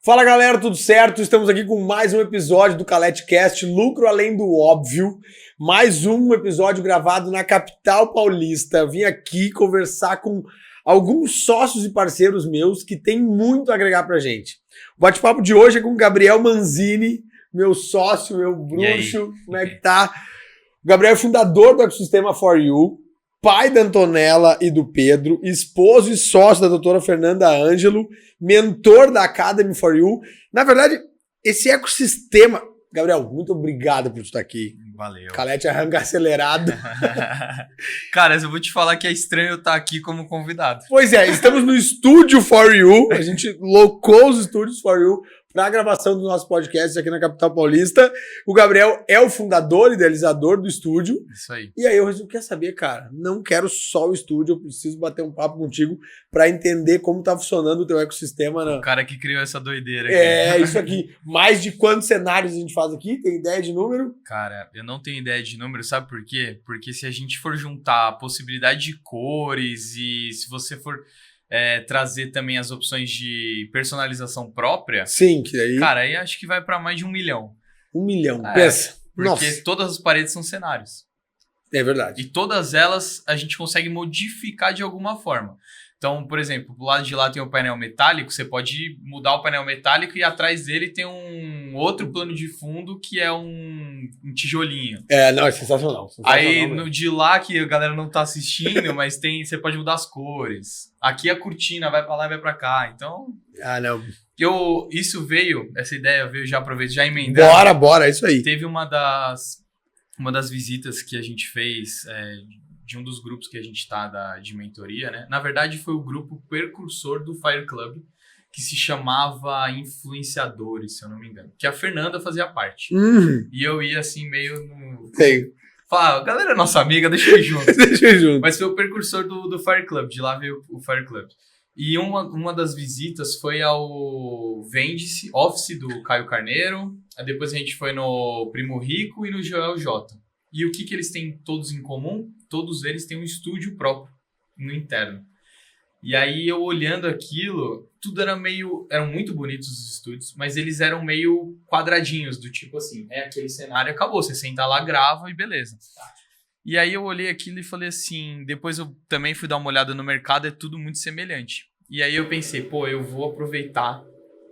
Fala galera, tudo certo? Estamos aqui com mais um episódio do CaletCast, Lucro Além do Óbvio. Mais um episódio gravado na capital paulista. Vim aqui conversar com alguns sócios e parceiros meus que têm muito a agregar pra gente. O bate-papo de hoje é com o Gabriel Manzini, meu sócio, meu bruxo. Como é que tá? O Gabriel é fundador do ecossistema For You, pai da Antonella e do Pedro, esposo e sócio da doutora Fernanda Ângelo, mentor da Academy For You. Na verdade, esse ecossistema... Gabriel, muito obrigado por estar aqui. Valeu. Calete arranca acelerado. Cara, eu vou te falar que é estranho eu estar aqui como convidado. Pois é, estamos no estúdio For You. A gente locou os estúdios For You para a gravação do nosso podcast aqui na capital paulista. O Gabriel é o fundador e idealizador do estúdio. Isso aí. E aí eu resolvi, quer saber, cara, não quero só o estúdio, eu preciso bater um papo contigo para entender como tá funcionando o teu ecossistema. O cara que criou essa doideira aqui. É, isso aqui. Mais de quantos cenários a gente faz aqui? Tem ideia de número? Cara, eu não tenho ideia de número, sabe por quê? Porque se a gente for juntar a possibilidade de cores e se você for trazer também as opções de personalização própria... Sim, que aí... Cara, aí acho que vai para mais de 1 milhão. 1 milhão, pensa. Porque Nossa. todas as paredes são cenários. É verdade. E todas elas a gente consegue modificar de alguma forma. Então, por exemplo, do lado de lá tem o painel metálico, você pode mudar o painel metálico e atrás dele tem um outro plano de fundo que é um tijolinho. É, não, é sensacional. Aí no de lá, que a galera não tá assistindo, mas você pode mudar as cores. Aqui a cortina vai pra lá e vai pra cá. Então... Ah, não. Essa ideia veio, já aproveito, já emendando. Bora, é isso aí. Teve uma das visitas que a gente fez... de um dos grupos que a gente tá de mentoria, né? Na verdade, foi o grupo precursor do Fire Club, que se chamava Influenciadores, se eu não me engano. Que a Fernanda fazia parte. E eu ia assim, meio no... Sei. Falava, galera, nossa amiga, deixa eu ir junto. Deixa eu ir junto. Mas foi o precursor do Fire Club, de lá veio o Fire Club. E uma das visitas foi ao Vende-se, Office do Caio Carneiro. Aí depois a gente foi no Primo Rico e no Joel J. E o que eles têm todos em comum? Todos eles têm um estúdio próprio, no interno. E aí, eu olhando aquilo, tudo eram muito bonitos os estúdios, mas eles eram meio quadradinhos, do tipo assim, aquele cenário, acabou, você senta lá, grava e beleza. E aí eu olhei aquilo e falei assim, depois eu também fui dar uma olhada no mercado, é tudo muito semelhante. E aí eu pensei, eu vou aproveitar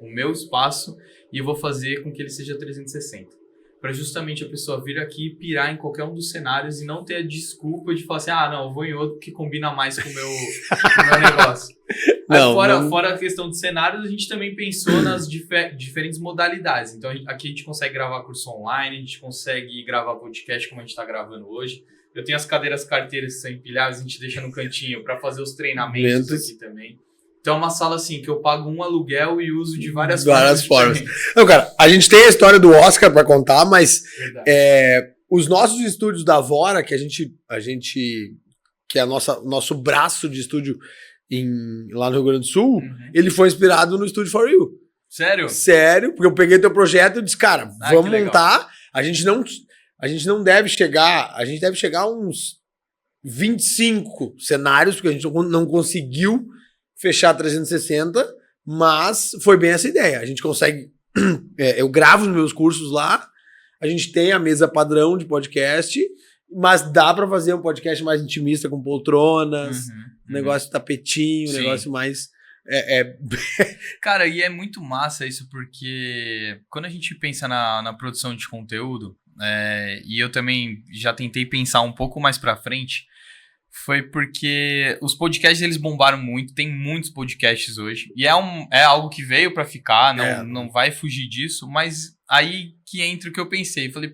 o meu espaço e eu vou fazer com que ele seja 360. Para justamente a pessoa vir aqui e pirar em qualquer um dos cenários e não ter a desculpa de falar assim, não, eu vou em outro que combina mais com o meu negócio. Fora a questão de cenários, a gente também pensou nas diferentes modalidades. Então, aqui a gente consegue gravar curso online, a gente consegue gravar podcast como a gente está gravando hoje. Eu tenho as carteiras que são empilhadas, a gente deixa no cantinho para fazer os treinamentos aqui também. Então é uma sala assim, que eu pago um aluguel e uso de várias formas. Não, cara, a gente tem a história do Oscar pra contar, mas os nossos estúdios da Vora, que a gente que é nosso braço de estúdio lá no Rio Grande do Sul, ele foi inspirado no Estúdio For You. Sério? Sério, porque eu peguei teu projeto e disse, cara, vamos montar. A gente não deve chegar, a gente deve chegar a uns 25 cenários, porque a gente não conseguiu fechar 360, mas foi bem essa ideia. A gente consegue... eu gravo os meus cursos lá, a gente tem a mesa padrão de podcast, mas dá pra fazer um podcast mais intimista, com poltronas, negócio tapetinho, negócio mais... Cara, e é muito massa isso, porque quando a gente pensa na produção de conteúdo, e eu também já tentei pensar um pouco mais pra frente, foi porque os podcasts eles bombaram muito, tem muitos podcasts hoje, e é algo que veio pra ficar, não vai fugir disso, mas aí que entra o que eu pensei, falei,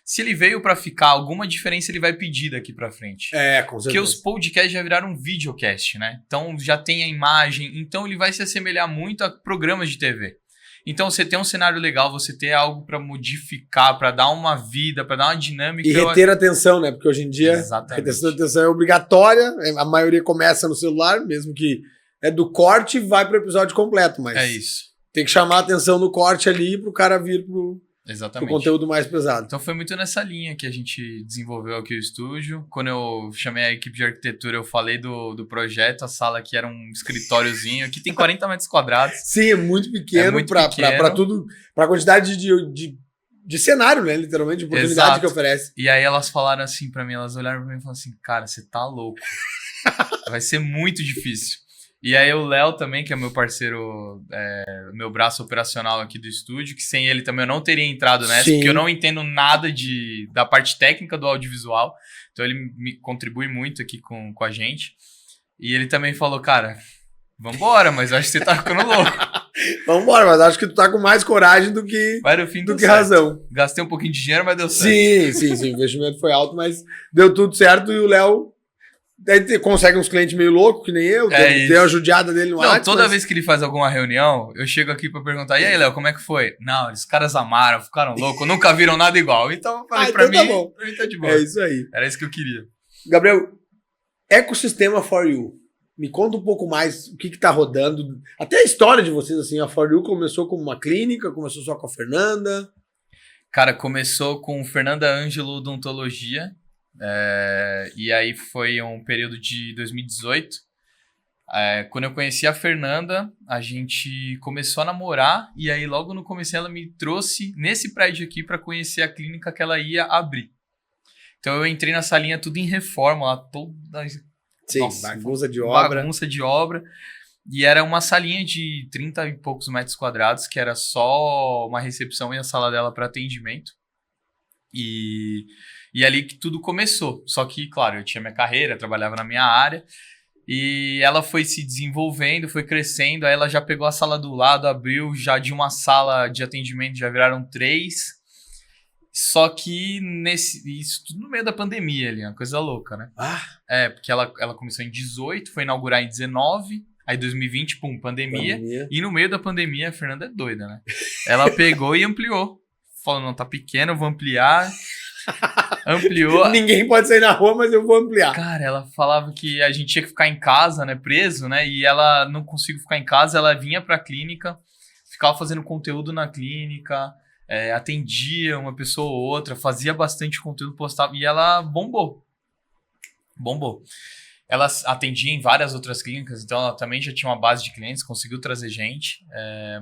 se ele veio pra ficar, alguma diferença ele vai pedir daqui pra frente. Com certeza. Porque os podcasts já viraram um videocast, né? Então já tem a imagem, então ele vai se assemelhar muito a programas de TV. Então, você tem um cenário legal, você ter algo para modificar, para dar uma vida, para dar uma dinâmica. E reter a atenção, né? Porque hoje em dia, a retenção da atenção é obrigatória. A maioria começa no celular, mesmo que é do corte, vai pro episódio completo. Mas é isso. Tem que chamar a atenção no corte ali pro cara vir pro... Exatamente. O conteúdo mais pesado. Então foi muito nessa linha que a gente desenvolveu aqui o estúdio. Quando eu chamei a equipe de arquitetura, eu falei do projeto, a sala aqui era um escritóriozinho, aqui tem 40 metros quadrados. Sim, é muito pequeno para tudo, para a quantidade de cenário, né? Literalmente, de oportunidade Exato. que oferece. E aí elas falaram assim pra mim, elas olharam pra mim e falaram assim, cara, você tá louco. Vai ser muito difícil. E aí o Léo também, que é meu parceiro, meu braço operacional aqui do estúdio, que sem ele também eu não teria entrado nessa, Sim. porque eu não entendo nada da parte técnica do audiovisual. Então ele me contribui muito aqui com a gente. E ele também falou, cara, vambora, mas eu acho que você tá ficando louco. Vambora, mas acho que tu tá com mais coragem do que razão. Gastei um pouquinho de dinheiro, mas deu certo. Sim. O investimento foi alto, mas deu tudo certo e o Léo consegue uns clientes meio loucos, que nem eu. Tem a judiada dele no WhatsApp. Toda vez que ele faz alguma reunião, eu chego aqui pra perguntar, e aí, Léo, como é que foi? Não, os caras amaram, ficaram loucos, nunca viram nada igual. Então eu falei, pra mim tá de boa. É isso aí. Era isso que eu queria. Gabriel, ecossistema For You. Me conta um pouco mais o que tá rodando. Até a história de vocês, assim. A For You começou como uma clínica, começou só com a Fernanda. Cara, começou com Fernanda Ângelo Odontologia. E aí foi um período de 2018. Quando eu conheci a Fernanda, a gente começou a namorar. E aí logo no começo ela me trouxe nesse prédio aqui para conhecer a clínica que ela ia abrir. Então eu entrei na salinha tudo em reforma, lá toda... Sim, nossa, bagunça de obra. Bagunça de obra. E era uma salinha de 30 e poucos metros quadrados, que era só uma recepção e a sala dela para atendimento. E ali que tudo começou. Só que, claro, eu tinha minha carreira, trabalhava na minha área. E ela foi se desenvolvendo, foi crescendo. Aí ela já pegou a sala do lado, abriu já de uma sala de atendimento, já viraram 3. Só que isso tudo no meio da pandemia ali, uma coisa louca, né? Porque ela começou em 18, foi inaugurar em 19, aí 2020, pum, pandemia. E no meio da pandemia, a Fernanda é doida, né? Ela pegou e ampliou. Falou, não, tá pequeno, eu vou ampliar. Ampliou. Ninguém pode sair na rua, mas eu vou ampliar. Cara, ela falava que a gente tinha que ficar em casa, né, preso, né? E ela não conseguiu ficar em casa, ela vinha pra clínica, ficava fazendo conteúdo na clínica... atendia uma pessoa ou outra, fazia bastante conteúdo, postava, e ela bombou. Ela atendia em várias outras clínicas, então ela também já tinha uma base de clientes, conseguiu trazer gente,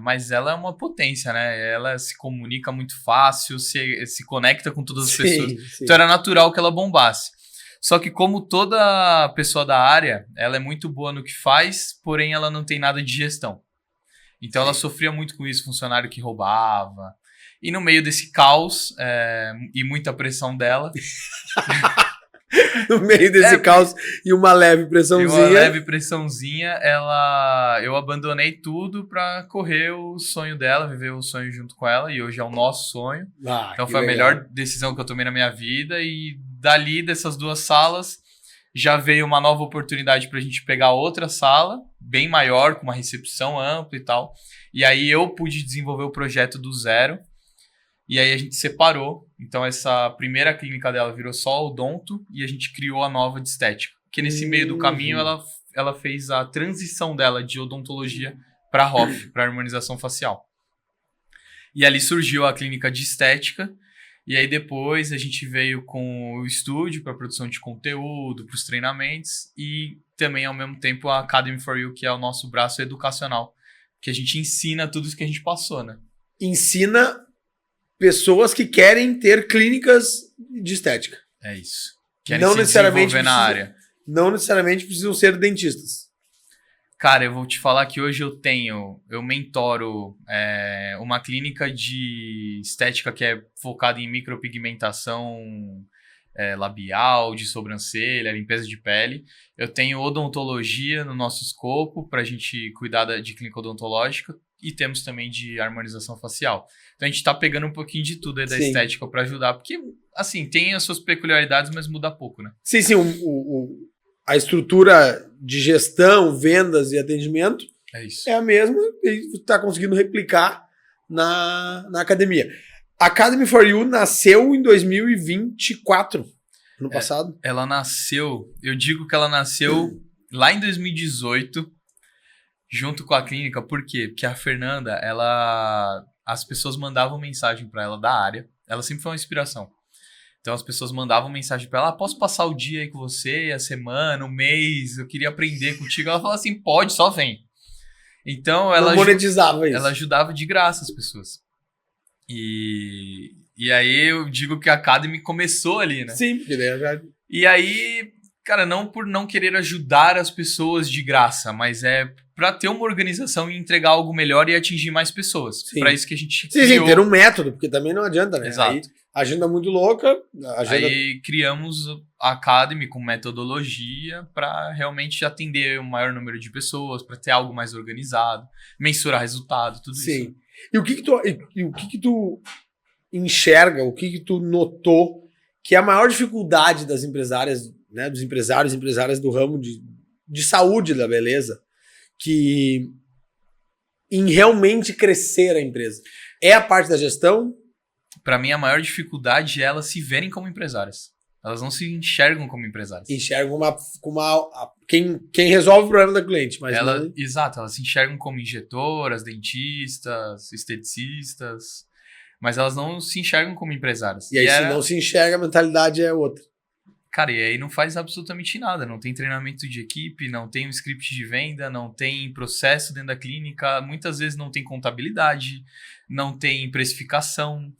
mas ela é uma potência, né? Ela se comunica muito fácil, se conecta com todas as pessoas. Sim. Então era natural que ela bombasse. Só que como toda pessoa da área, ela é muito boa no que faz, porém ela não tem nada de gestão. Então ela sofria muito com isso, funcionário que roubava. E no meio desse caos e muita pressão dela... No meio desse caos e uma leve pressãozinha. Eu abandonei tudo pra correr o sonho dela, viver o sonho junto com ela. E hoje é o nosso sonho. Então foi a melhor decisão que eu tomei na minha vida. E dali, dessas 2 salas, já veio uma nova oportunidade pra gente pegar outra sala, bem maior, com uma recepção ampla e tal. E aí eu pude desenvolver o projeto do zero. E aí a gente separou, então essa primeira clínica dela virou só odonto e a gente criou a nova de estética. Porque nesse meio do caminho ela fez a transição dela de odontologia para HOF, para harmonização facial. E ali surgiu a clínica de estética e aí depois a gente veio com o estúdio para produção de conteúdo, para os treinamentos e também ao mesmo tempo a Academy for You, que é o nosso braço educacional, que a gente ensina tudo isso que a gente passou, né? Ensina... pessoas que querem ter clínicas de estética. É isso. Querem não se desenvolver na área. Não necessariamente precisam ser dentistas. Cara, eu vou te falar que hoje eu mentoro uma clínica de estética que é focada em micropigmentação labial, de sobrancelha, limpeza de pele. Eu tenho odontologia no nosso escopo para a gente cuidar de clínica odontológica e temos também de harmonização facial. Então a gente tá pegando um pouquinho de tudo aí da estética para ajudar, porque, assim, tem as suas peculiaridades, mas muda pouco, né? Sim, a estrutura de gestão, vendas e atendimento é a mesma e tá conseguindo replicar na academia. A Academy for You nasceu em 2024, ano passado. Ela nasceu, eu digo que ela nasceu lá em 2018, junto com a clínica. Por quê? Porque a Fernanda, as pessoas mandavam mensagem para ela da área. Ela sempre foi uma inspiração. Então as pessoas mandavam mensagem para ela: posso passar o dia aí com você, a semana, o mês, eu queria aprender contigo. Ela falava assim: pode, só vem. Então ela monetizava isso. Ela ajudava de graça as pessoas. E aí eu digo que a Academy começou ali, né? Sim, porque daí já... E aí, cara, não por não querer ajudar as pessoas de graça, mas é pra ter uma organização e entregar algo melhor e atingir mais pessoas. Pra isso que a gente criou... Sim, ter um método, porque também não adianta, né? Exato. Aí, agenda muito louca. Aí criamos a Academy com metodologia para realmente atender o maior número de pessoas, para ter algo mais organizado, mensurar resultado, tudo isso. Sim. E o que tu enxerga, o que tu notou que é a maior dificuldade das empresárias, né, dos empresários e empresárias do ramo de saúde da beleza, que em realmente crescer a empresa? É a parte da gestão? Para mim, a maior dificuldade é elas se verem como empresárias. Elas não se enxergam como empresárias. Enxergam quem resolve o problema da cliente. Mas Exato, elas se enxergam como injetoras, dentistas, esteticistas, mas elas não se enxergam como empresárias. E aí, se não se enxerga, a mentalidade é outra. Cara, e aí não faz absolutamente nada. Não tem treinamento de equipe, não tem um script de venda, não tem processo dentro da clínica, muitas vezes não tem contabilidade, não tem precificação.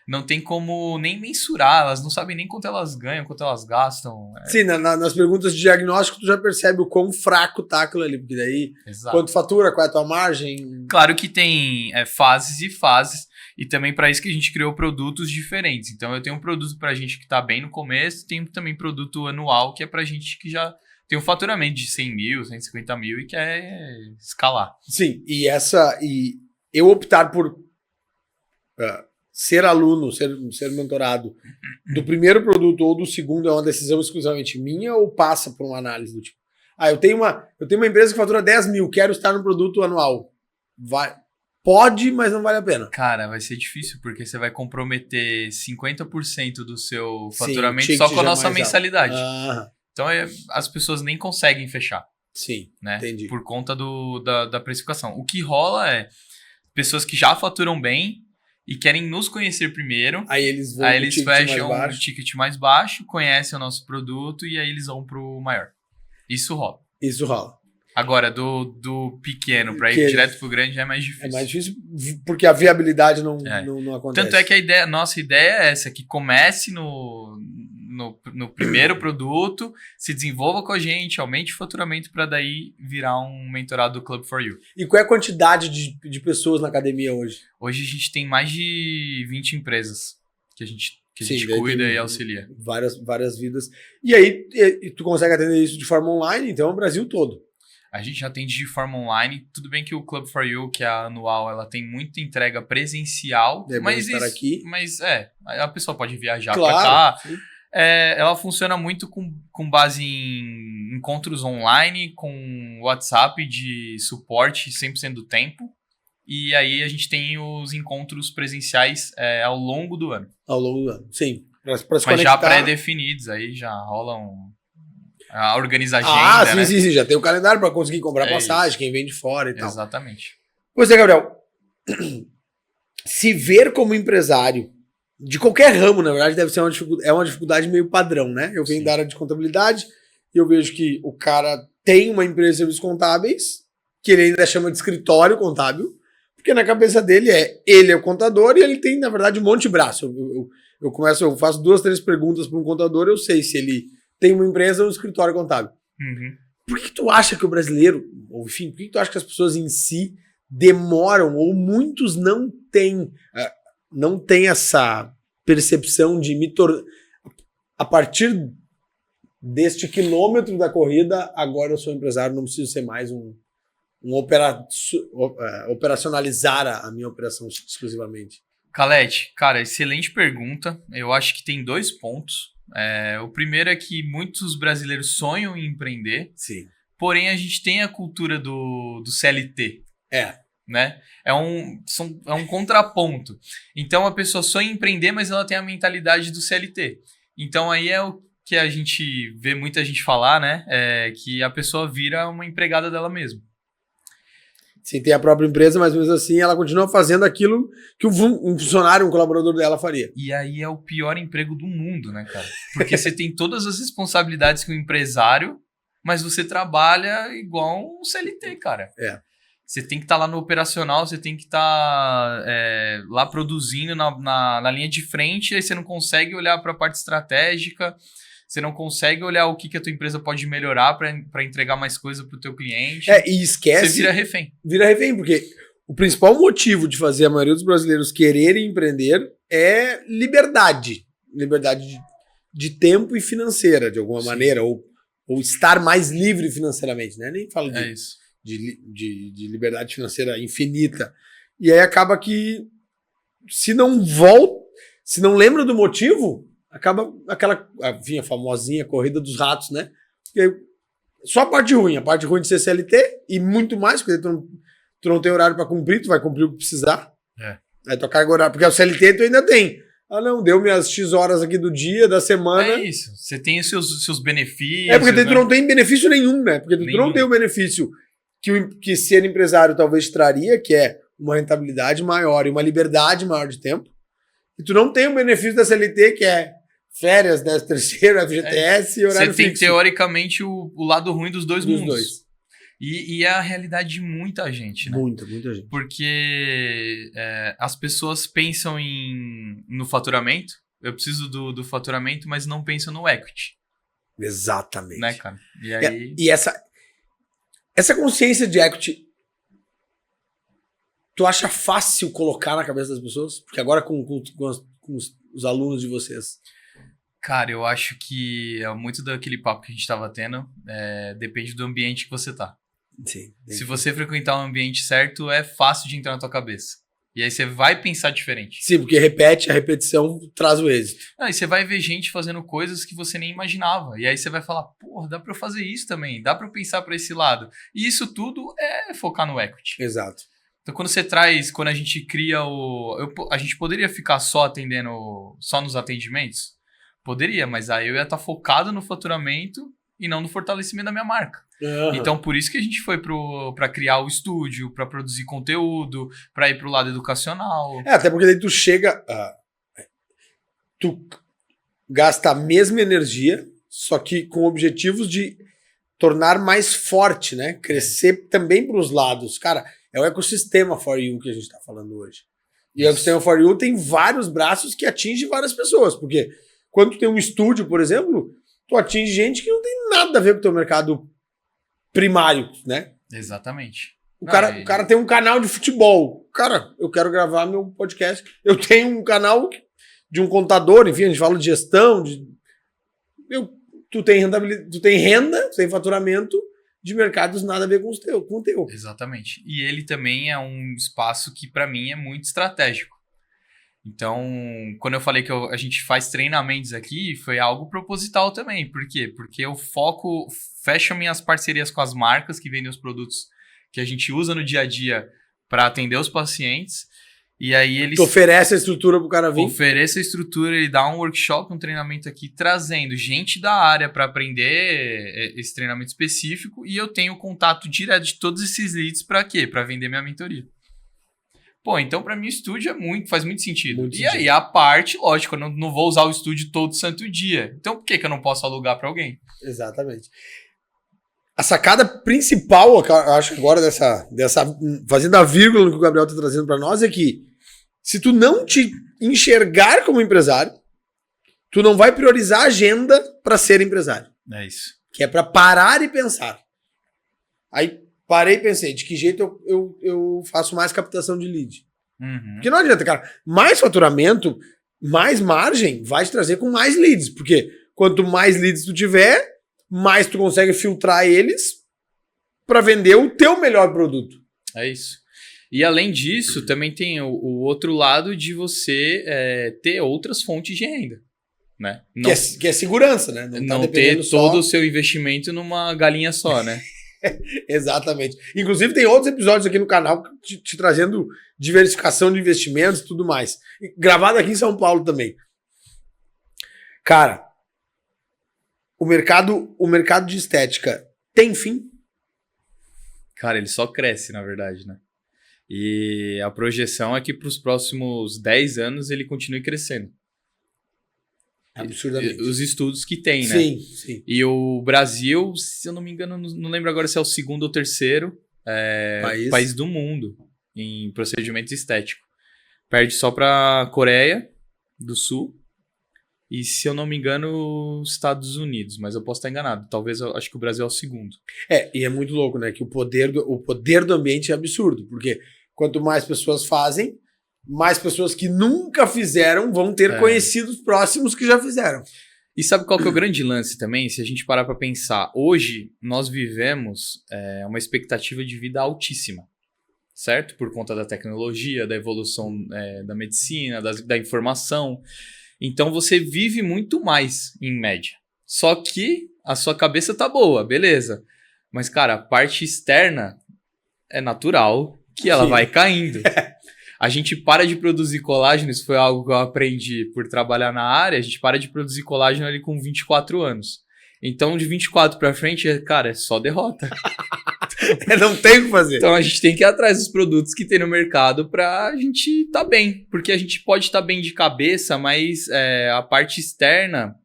Não tem como nem mensurar, elas não sabem nem quanto elas ganham, quanto elas gastam. Sim, nas perguntas de diagnóstico tu já percebe o quão fraco tá aquilo ali, porque daí quanto fatura, qual é a tua margem? Claro que tem fases e fases, e também para isso que a gente criou produtos diferentes. Então eu tenho um produto pra gente que tá bem no começo, tenho também produto anual que é pra gente que já tem um faturamento de 100 mil, 150 mil e quer escalar. Sim, e eu optar por... ser aluno, ser mentorado do primeiro produto ou do segundo é uma decisão exclusivamente minha ou passa por uma análise do tipo, eu tenho uma empresa que fatura 10 mil, quero estar no produto anual. Pode, mas não vale a pena. Cara, vai ser difícil, porque você vai comprometer 50% do seu faturamento só com a nossa mensalidade. Então as pessoas nem conseguem fechar. Sim, né? Entendi. Por conta da precificação. O que rola é pessoas que já faturam bem e querem nos conhecer primeiro. Aí eles fecham um ticket mais baixo, conhecem o nosso produto e aí eles vão pro maior. Isso rola. Agora, do pequeno para ir direto pro grande é mais difícil. É mais difícil porque a viabilidade não acontece. Tanto é que nossa ideia é essa, que comece no primeiro produto, se desenvolva com a gente, aumente o faturamento para daí virar um mentorado do Club for You. E qual é a quantidade de pessoas na academia hoje? Hoje a gente tem mais de 20 empresas que a gente cuida e auxilia. Várias vidas. E aí, tu consegue atender isso de forma online, então é o Brasil todo. A gente atende de forma online. Tudo bem que o Club for You, que é a anual, ela tem muita entrega presencial. Mas a pessoa pode viajar para cá. Sim. Ela funciona muito com base em encontros online, com WhatsApp de suporte 100% do tempo. E aí a gente tem os encontros presenciais ao longo do ano. Ao longo do ano, sim. Mas já pré-definidos, aí já rolam... organiza a agenda, sim. Já tem o calendário para conseguir comprar passagem, isso. Quem vem de fora e tal. Exatamente. Pois é, Gabriel. Se ver como empresário, de qualquer ramo, na verdade, deve ser uma dificuldade meio padrão, né? Eu venho da área de contabilidade e eu vejo que o cara tem uma empresa de serviços contábeis, que ele ainda chama de escritório contábil, porque na cabeça dele ele é o contador e ele tem, na verdade, um monte de braço. Eu faço 2, 3 perguntas para um contador, eu sei se ele tem uma empresa ou um escritório contábil. Uhum. Por que tu acha que o brasileiro, ou enfim, por que tu acha que as pessoas em si demoram, ou muitos não têm essa percepção de a partir deste quilômetro da corrida, agora eu sou empresário, não preciso ser mais operacionalizar a minha operação exclusivamente? Calete, cara, excelente pergunta. Eu acho que tem 2 pontos. O primeiro é que muitos brasileiros sonham em empreender. Sim. Porém, a gente tem a cultura do CLT. Né? É um contraponto. Então, a pessoa sonha em empreender, mas ela tem a mentalidade do CLT. Então, aí é o que a gente vê muita gente falar, né? Que a pessoa vira uma empregada dela mesma. sem ter a própria empresa, mas mesmo assim ela continua fazendo aquilo que um funcionário, um colaborador dela faria. E aí é o pior emprego do mundo, né, cara? Porque você tem todas as responsabilidades que um empresário, mas você trabalha igual um CLT, cara. Você tem que estar lá no operacional, você tem que estar lá produzindo na linha de frente, aí você não consegue olhar para a parte estratégica, você não consegue olhar o que a tua empresa pode melhorar para entregar mais coisa para o teu cliente. E esquece... Você vira refém. Vira refém, porque o principal motivo de fazer a maioria dos brasileiros quererem empreender é liberdade. Liberdade de tempo e financeira, de alguma maneira, ou estar mais livre financeiramente, né? Nem falo de liberdade financeira infinita. E aí acaba que, se não lembra do motivo, acaba aquela a famosinha corrida dos ratos, né? Porque só a parte ruim de ser CLT e muito mais, porque tu não tem horário para cumprir, tu vai cumprir o que precisar. Aí tua carga horária, porque o CLT tu ainda tem. Não, deu minhas X horas aqui do dia, da semana. É isso, você tem os seus benefícios. Porque tu não tem benefício nenhum, né? Porque tu não tem o benefício que ser empresário talvez traria, que é uma rentabilidade maior e uma liberdade maior de tempo. E tu não tem o benefício da CLT, que é férias, 13º, FGTS e horário fixo. Você tem, teoricamente, o lado ruim dos dois mundos. E é a realidade de muita gente, né? Muita gente. Porque as pessoas pensam no faturamento, eu preciso do faturamento, mas não pensam no equity. Exatamente. Né, cara? E aí... E essa consciência de equity, tu acha fácil colocar na cabeça das pessoas? Porque agora com os alunos de vocês... Cara, eu acho que é muito daquele papo que a gente estava tendo, depende do ambiente que você tá. Sim. Se você frequentar um ambiente certo, é fácil de entrar na tua cabeça. E aí você vai pensar diferente. Sim, porque a repetição traz o êxito. E você vai ver gente fazendo coisas que você nem imaginava. E aí você vai falar, porra, dá pra eu fazer isso também, dá pra eu pensar pra esse lado. E isso tudo é focar no equity. Exato. Então quando a gente cria a gente poderia ficar só nos atendimentos? Poderia, mas aí eu ia estar focado no faturamento e não no fortalecimento da minha marca. Então, por isso que a gente foi para criar o estúdio, para produzir conteúdo, para ir pro lado educacional. Até porque daí tu chega... tu gasta a mesma energia, só que com objetivos de tornar mais forte, né? Crescer também para os lados. Cara, é o ecossistema For You que a gente está falando hoje. E o ecossistema For You tem vários braços que atinge várias pessoas, porque... Quando tu tem um estúdio, por exemplo, tu atinge gente que não tem nada a ver com o teu mercado primário, né? Exatamente. O cara tem um canal de futebol. Cara, eu quero gravar meu podcast. Eu tenho um canal de um contador, enfim, a gente fala de gestão. Tu tem rentabilidade, tu tem faturamento de mercados nada a ver com o teu. Exatamente. E ele também é um espaço que, para mim, é muito estratégico. Então, quando eu falei que a gente faz treinamentos aqui, foi algo proposital também. Por quê? Porque eu fecho minhas parcerias com as marcas que vendem os produtos que a gente usa no dia a dia para atender os pacientes. E aí eles... Tu oferece a estrutura pro cara vir? Oferece a estrutura, ele dá um workshop, um treinamento aqui, trazendo gente da área para aprender esse treinamento específico. E eu tenho contato direto de todos esses leads para quê? Para vender minha mentoria. Pô, então pra mim o estúdio faz muito sentido. Aí a parte, lógico, eu não vou usar o estúdio todo santo dia. Então por que eu não posso alugar pra alguém? Exatamente. A sacada principal, eu acho que agora dessa fazendo a vírgula no que o Gabriel tá trazendo pra nós, é que se tu não te enxergar como empresário, tu não vai priorizar a agenda pra ser empresário. É isso. Que é pra parar e pensar. Aí parei e pensei, de que jeito eu faço mais captação de lead? Porque não adianta, cara. Mais faturamento, mais margem vai te trazer com mais leads. Porque quanto mais leads tu tiver, mais tu consegue filtrar eles para vender o teu melhor produto. É isso. E além disso, também tem o outro lado de você ter outras fontes de renda. Né? Não, que é segurança, né? Não ter todo o seu investimento numa galinha só, né? Exatamente. Inclusive tem outros episódios aqui no canal te trazendo diversificação de investimentos e tudo mais. Gravado aqui em São Paulo também. Cara, o mercado de estética tem fim? Cara, ele só cresce, na verdade, né? E a projeção é que para os próximos 10 anos ele continue crescendo. Absurdamente. Os estudos que tem, né? Sim, sim. E o Brasil, se eu não me engano, não lembro agora se é o segundo ou terceiro país do mundo em procedimento estético. Perde só para a Coreia do Sul e, se eu não me engano, os Estados Unidos. Mas eu posso estar enganado. Talvez, acho que o Brasil é o segundo. E é muito louco, né? Que o poder do ambiente é absurdo. Porque quanto mais pessoas fazem, mais pessoas que nunca fizeram vão ter conhecidos próximos que já fizeram. E sabe qual que é o grande lance também? Se a gente parar para pensar, hoje nós vivemos uma expectativa de vida altíssima, certo? Por conta da tecnologia, da evolução da medicina, da informação. Então você vive muito mais, em média. Só que a sua cabeça tá boa, beleza. Mas, cara, a parte externa é natural que ela vai caindo. A gente para de produzir colágeno, isso foi algo que eu aprendi por trabalhar na área, a gente para de produzir colágeno ali com 24 anos. Então, de 24 pra frente, cara, é só derrota. Não tem o que fazer. Então, a gente tem que ir atrás dos produtos que tem no mercado pra gente tá bem. Porque a gente pode estar bem de cabeça, mas a parte externa,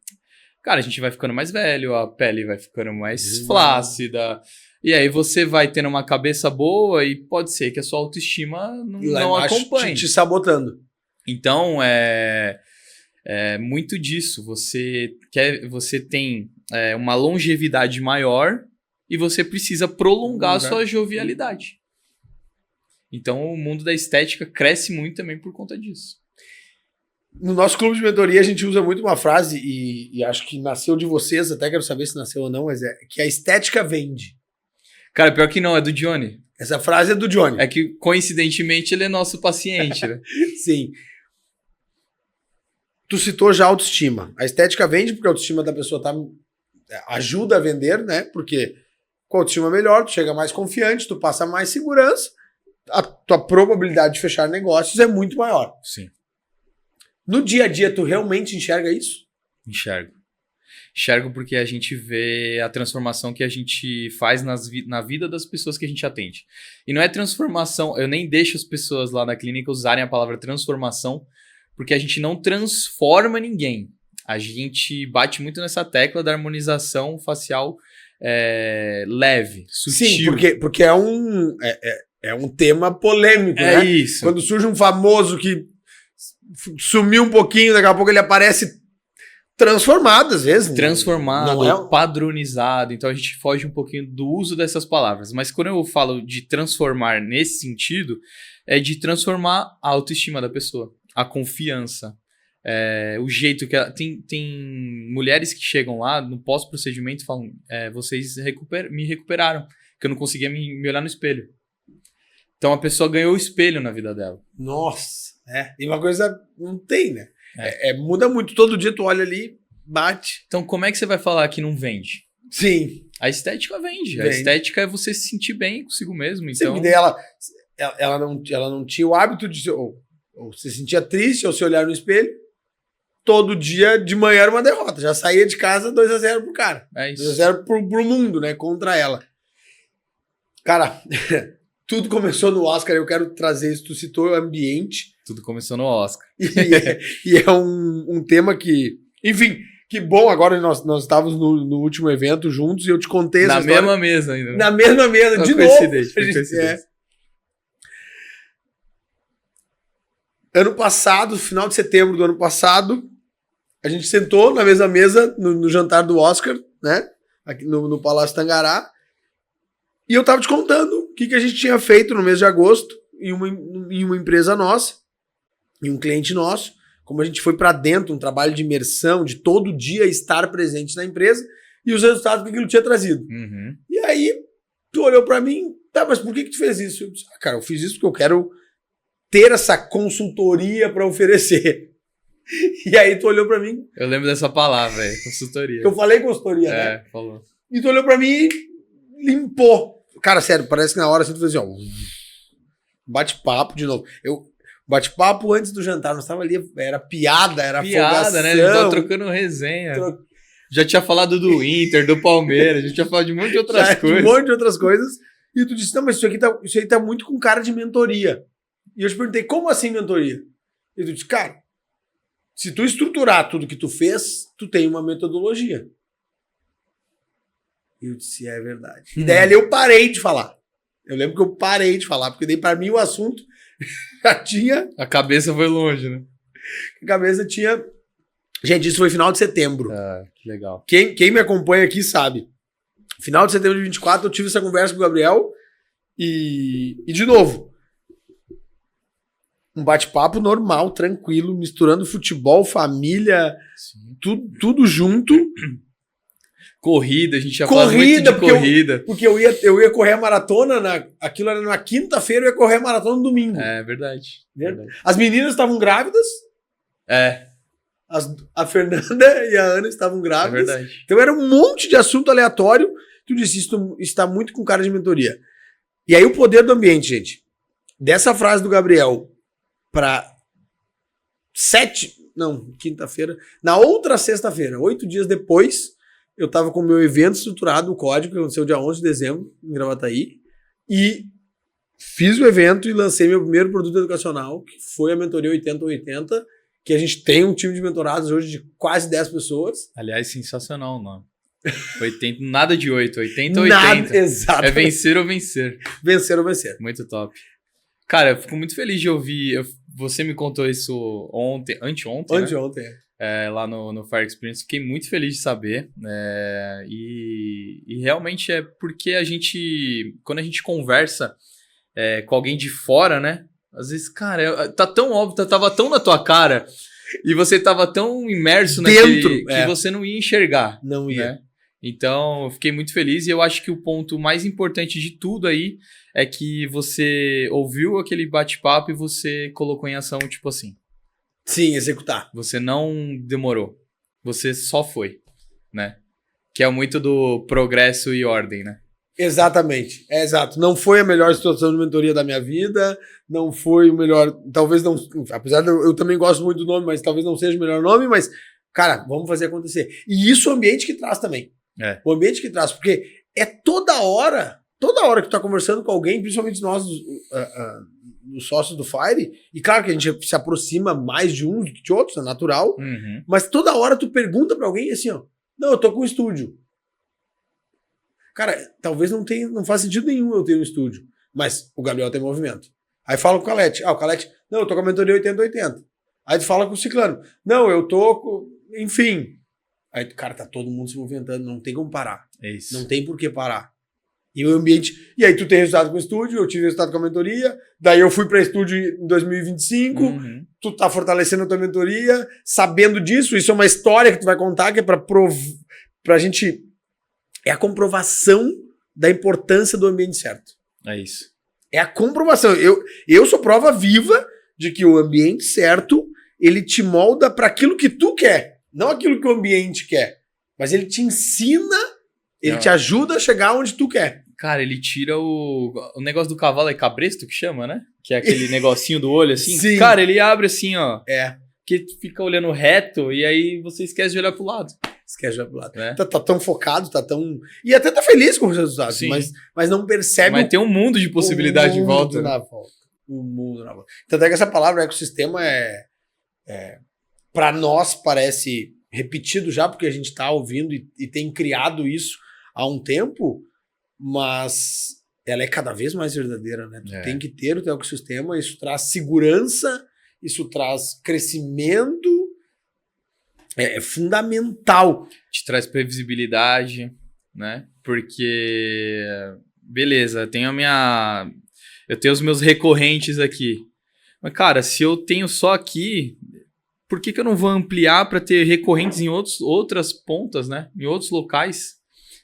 cara, a gente vai ficando mais velho, a pele vai ficando mais flácida. E aí você vai tendo uma cabeça boa e pode ser que a sua autoestima não acompanhe. Te sabotando. Então, é muito disso. Você tem uma longevidade maior e você precisa prolongar a sua jovialidade. Então, o mundo da estética cresce muito também por conta disso. No nosso clube de mentoria, a gente usa muito uma frase, e acho que nasceu de vocês, até quero saber se nasceu ou não, mas que a estética vende. Cara, pior que não, é do Johnny. Essa frase é do Johnny. É que, coincidentemente, ele é nosso paciente, né? Sim. Tu citou já a autoestima. A estética vende porque a autoestima da pessoa ajuda a vender, né? Porque com a autoestima melhor, tu chega mais confiante, tu passa mais segurança, a tua probabilidade de fechar negócios é muito maior. Sim. No dia a dia, tu realmente enxerga isso? Enxergo porque a gente vê a transformação que a gente faz na vida das pessoas que a gente atende. E não é transformação, eu nem deixo as pessoas lá na clínica usarem a palavra transformação, porque a gente não transforma ninguém. A gente bate muito nessa tecla da harmonização facial leve, sutil. Sim, porque é um tema polêmico, né? É isso. Quando surge um famoso que sumiu um pouquinho, daqui a pouco ele aparece transformado, às vezes. Transformado, padronizado. Então a gente foge um pouquinho do uso dessas palavras. Mas quando eu falo de transformar nesse sentido, é de transformar a autoestima da pessoa, a confiança, o jeito que ela... Tem mulheres que chegam lá no pós-procedimento e falam, vocês me recuperaram, que eu não conseguia me olhar no espelho. Então a pessoa ganhou o espelho na vida dela. Nossa, e uma coisa não tem, né? Muda muito. Todo dia tu olha ali, bate. Então como é que você vai falar que não vende? Sim. A estética vende. A estética é você se sentir bem consigo mesmo. Então... Sim, ela não tinha o hábito de... Ou se sentia triste ao se olhar no espelho, todo dia de manhã era uma derrota. Já saía de casa 2-0 pro cara. É isso. 2-0 pro mundo, né? Contra ela. Cara, tudo começou no Oscar. Eu quero trazer isso. Tu citou ambiente. Tudo começou no Oscar. E é um tema que... Enfim, que bom. Agora nós estávamos no último evento juntos e eu te contei essa história. Na mesma mesa ainda. Né? Na mesma mesa, de novo. Coincidência. Ano passado, final de setembro do ano passado, a gente sentou na mesma mesa no jantar do Oscar, né? Aqui no Palácio Tangará. E eu tava te contando o que a gente tinha feito no mês de agosto em uma empresa nossa, em um cliente nosso, como a gente foi para dentro, um trabalho de imersão, de todo dia estar presente na empresa e os resultados que aquilo tinha trazido. Uhum. E aí, tu olhou para mim, tá, mas por que tu fez isso? Eu disse, cara, eu fiz isso porque eu quero ter essa consultoria para oferecer. E aí tu olhou para mim. Eu lembro dessa palavra, consultoria. Eu falei consultoria, né? Falou. E tu olhou para mim e limpou. Cara, sério, parece que na hora assim, tu fez assim, ó, bate-papo de novo. Bate-papo antes do jantar, nós tava ali, era piada, era piada, né? A gente tava trocando resenha. Já tinha falado do Inter, do Palmeiras, a gente tinha falado de um monte de outras coisas. Um monte de outras coisas. E tu disse, não, mas isso aí tá muito com cara de mentoria. E eu te perguntei, como assim mentoria? E tu disse, cara, se tu estruturar tudo que tu fez, tu tem uma metodologia. E eu disse, é verdade. E daí ali eu parei de falar. Eu lembro que eu parei de falar, porque daí pra mim o assunto já tinha... A cabeça foi longe, né? A cabeça tinha... Gente, isso foi final de setembro. Ah, que legal. Quem me acompanha aqui sabe. Final de setembro de 24, eu tive essa conversa com o Gabriel e de novo, um bate-papo normal, tranquilo, misturando futebol, família, tudo junto. Corrida, a gente já fala muito de corrida. Porque eu ia correr a maratona, aquilo era na quinta-feira, eu ia correr a maratona no domingo. É verdade. As meninas estavam grávidas. A Fernanda e a Ana estavam grávidas. É verdade. Então era um monte de assunto aleatório. Tu disse, isso está muito com cara de mentoria. E aí o poder do ambiente, gente. Dessa frase do Gabriel para quinta-feira. Na outra sexta-feira, 8 dias depois, eu estava com o meu evento estruturado, o Código, que aconteceu dia 11 de dezembro, em Gravataí. E fiz o evento e lancei meu primeiro produto educacional, que foi a mentoria 80-80, que a gente tem um time de mentorados hoje de quase 10 pessoas. Aliás, sensacional o nome. 80, nada de 8, 80 ou 80. Exato. É vencer ou vencer. Vencer ou vencer. Muito top. Cara, eu fico muito feliz de ouvir. Você me contou isso anteontem. Anteontem. Né? Lá no Fire Experience. Fiquei muito feliz de saber. E realmente é porque quando a gente conversa com alguém de fora, né? Às vezes, cara, tá tão óbvio, tava tão na tua cara e você tava tão imerso dentro que você não ia enxergar. Não ia. Né? Então, eu fiquei muito feliz e eu acho que o ponto mais importante de tudo aí é que você ouviu aquele bate-papo e você colocou em ação, tipo assim. Sim, executar. Você não demorou. Você só foi, né? Que é muito do progresso e ordem, né? Exatamente, exato. Não foi a melhor situação de mentoria da minha vida, não foi o melhor, talvez não, apesar de eu também gosto muito do nome, mas talvez não seja o melhor nome, mas, cara, vamos fazer acontecer. E isso é o ambiente que traz também. O ambiente que traz, porque é toda hora que tu tá conversando com alguém, principalmente nós, os sócios do Fire, e claro que a gente se aproxima mais de uns do que de outros, é natural, mas toda hora tu pergunta pra alguém assim, ó, não, eu tô com um estúdio. Cara, talvez não faça sentido nenhum eu ter um estúdio, mas o Gabriel tem movimento. Aí fala com o Calete. O Calete, não, eu tô com a mentoria 80-80. Aí tu fala com o Ciclano. Não, eu tô com... Enfim. Aí, cara, tá todo mundo se movimentando, não tem como parar. É isso. Não tem por que parar. E o ambiente... E aí tu tem resultado com o estúdio, eu tive resultado com a mentoria, daí eu fui pra estúdio em 2025, tu tá fortalecendo a tua mentoria, sabendo disso, isso é uma história que tu vai contar, que é pra gente... É a comprovação da importância do ambiente certo. É isso. É a comprovação. Eu sou prova viva de que o ambiente certo, ele te molda para aquilo que tu quer. Não aquilo que o ambiente quer. Mas ele te ensina, ele te ajuda a chegar onde tu quer. Cara, ele tira o negócio do cavalo, é cabresto que chama, né? Que é aquele negocinho do olho assim. Sim. Cara, ele abre assim, ó. Que tu fica olhando reto e aí você esquece de olhar pro lado. Esquece de olhar pro lado. Tá tão focado, tá tão... E até tá feliz com os resultados, mas não percebe... Mas tem um mundo de possibilidade de volta. Um mundo na volta. Tanto é que essa palavra ecossistema para nós parece repetido já, porque a gente tá ouvindo e tem criado isso há um tempo, mas ela é cada vez mais verdadeira, né? Tu tem que ter o teu ecossistema, isso traz segurança, isso traz crescimento, é fundamental. Te traz previsibilidade, né? Porque, beleza, eu tenho os meus recorrentes aqui. Mas, cara, se eu tenho só aqui, por que eu não vou ampliar para ter recorrentes em outras pontas, né? Em outros locais?